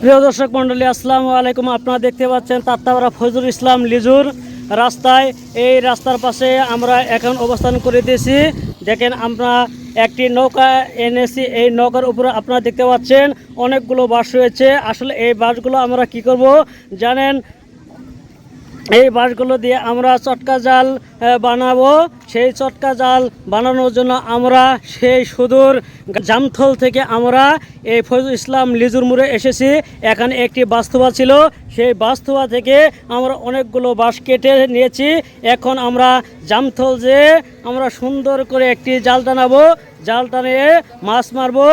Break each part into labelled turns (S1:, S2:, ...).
S1: প্রিয় দর্শক মণ্ডলী, আসসালামু আলাইকুম। আপনারা দেখতে পাচ্ছেন তাত্তাপাড়া ফজলুল ইসলাম লিজুর রাস্তায়। এই রাস্তার পাশে আমরা এখন অবস্থান করে দিয়েছি। দেখেন, আমরা একটি নৌকা এনেছি। এই নৌকার উপরে আপনারা দেখতে পাচ্ছেন অনেকগুলো বাঁশ রয়েছে। আসলে এই বাঁশগুলো আমরা কি করব জানেন? এই বাঁশগুলো দিয়ে আমরা চটকা জাল বানাবো। সেই চটকা জাল বানানোর জন্য আমরা সেই সুদূর জামথল থেকে আমরা এই ফজলুল ইসলাম লিজুর মোড়ে এসেছি। এখানে একটি বাস্তবা ছিল, সেই বাস্তবা থেকে আমরা অনেকগুলো বাঁশ কেটে নিয়েছি। এখন আমরা জামথল যে আমরা সুন্দর করে একটি জাল টানাবো। জাল টানিয়ে মাছ মারবো।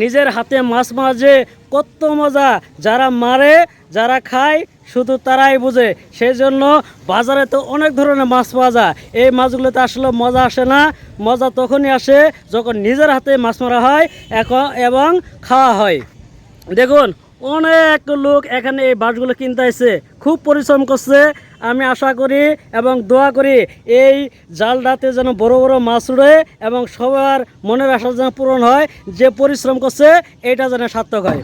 S1: নিজের হাতে মাছ মারা যে কত মজা, যারা মারে যারা খায় শুধু তারাই বুঝে। সেই জন্য বাজারে তো অনেক ধরনের মাছ পাওয়া যায়। এই মাছগুলোতে আসলে মজা আসে না। মজা তখনই আসে যখন নিজের হাতে মাছ মারা হয় এবং খাওয়া হয়। দেখুন, অনেক লোক এখানে এই বাঁশগুলো কিনতে আসছে, খুব পরিশ্রম করছে। আমি আশা করি এবং দোয়া করি এই জালটাতে যেন বড় বড় মাছ উড়ে এবং সবার মনের আশা যেন পূরণ হয়। যে পরিশ্রম করছে এটা যেন সার্থক হয়।